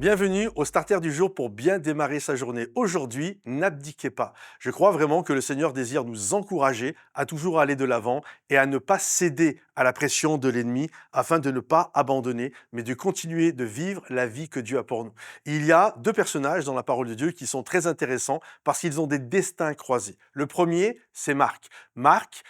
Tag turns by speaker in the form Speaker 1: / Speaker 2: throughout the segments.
Speaker 1: Bienvenue au starter du jour pour bien démarrer sa journée. Aujourd'hui, n'abdiquez pas. Je crois vraiment que le Seigneur désire nous encourager à toujours aller de l'avant et à ne pas céder à la pression de l'ennemi afin de ne pas abandonner, mais de continuer de vivre la vie que Dieu a pour nous. Il y a deux personnages dans la parole de Dieu qui sont très intéressants parce qu'ils ont des destins croisés. Le premier, c'est Marc. Marc,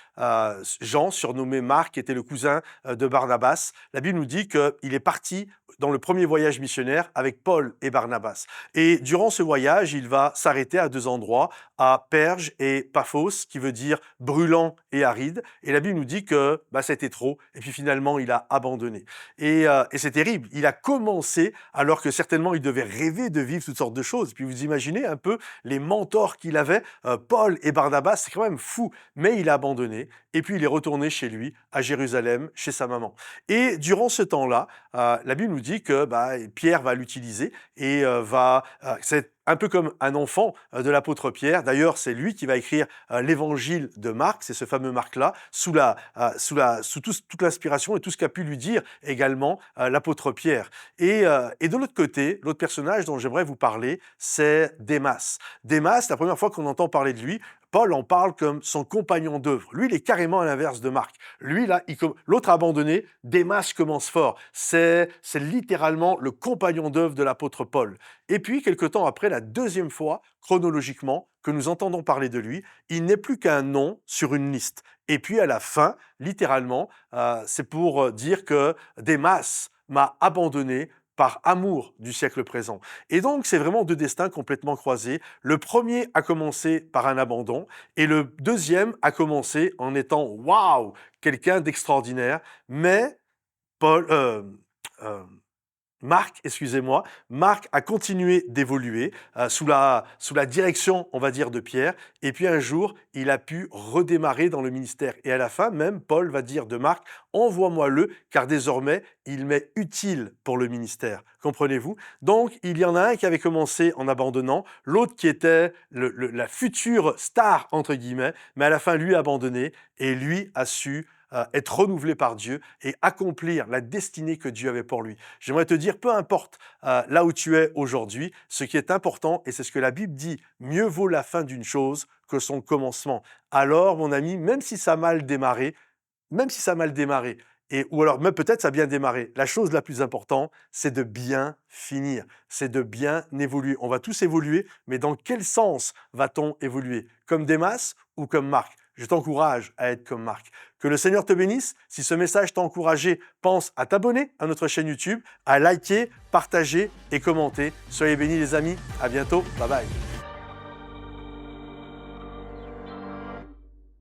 Speaker 1: Jean, surnommé Marc, était le cousin de Barnabas. La Bible nous dit qu'il est parti dans le premier voyage missionnaire avec Paul et Barnabas. Et durant ce voyage, il va s'arrêter à deux endroits, à Perge et Paphos, qui veut dire brûlant et aride. Et la Bible nous dit que c'était trop, et puis finalement, il a abandonné. Et c'est terrible. Il a commencé alors que certainement il devait rêver de vivre toutes sortes de choses. Puis vous imaginez un peu les mentors qu'il avait, Paul et Barnabas, c'est quand même fou. Mais il a abandonné, et puis il est retourné chez lui, à Jérusalem, chez sa maman. Et durant ce temps-là, la Bible nous dit que Pierre va l'utiliser et c'est un peu comme un enfant de l'apôtre Pierre. D'ailleurs, c'est lui qui va écrire l'évangile de Marc, c'est ce fameux Marc-là, sous toute l'inspiration et tout ce qu'a pu lui dire également l'apôtre Pierre. Et de l'autre côté, l'autre personnage dont j'aimerais vous parler, c'est Démas. Démas, la première fois qu'on entend parler de lui, Paul en parle comme son compagnon d'œuvre. Lui, il est carrément à l'inverse de Marc. Lui, là, l'autre a abandonné, Démas commence fort. C'est littéralement le compagnon d'œuvre de l'apôtre Paul. Et puis, quelque temps après, la deuxième fois, chronologiquement, que nous entendons parler de lui, il n'est plus qu'un nom sur une liste. Et puis, à la fin, littéralement, c'est pour dire que Démas m'a abandonné par amour du siècle présent. Et donc, c'est vraiment deux destins complètement croisés. Le premier a commencé par un abandon et le deuxième a commencé en étant, waouh, quelqu'un d'extraordinaire. Mais Paul, Marc, excusez-moi, Marc a continué d'évoluer sous la direction, on va dire, de Pierre. Et puis un jour, il a pu redémarrer dans le ministère. Et à la fin, même, Paul va dire de Marc, envoie-moi-le, car désormais, il m'est utile pour le ministère. Comprenez-vous? Donc, il y en a un qui avait commencé en abandonnant, l'autre qui était la future star, entre guillemets, mais à la fin, lui a abandonné et lui a su être renouvelé par Dieu et accomplir la destinée que Dieu avait pour lui. J'aimerais te dire, peu importe là où tu es aujourd'hui, ce qui est important, et c'est ce que la Bible dit, mieux vaut la fin d'une chose que son commencement. Alors, mon ami, même si ça a mal démarré, ou alors même peut-être ça a bien démarré, la chose la plus importante, c'est de bien finir, c'est de bien évoluer. On va tous évoluer, mais dans quel sens va-t-on évoluer? Comme Démas ou comme Marc? Je t'encourage à être comme Marc. Que le Seigneur te bénisse. Si ce message t'a encouragé, pense à t'abonner à notre chaîne YouTube, à liker, partager et commenter. Soyez bénis les amis. À bientôt. Bye bye.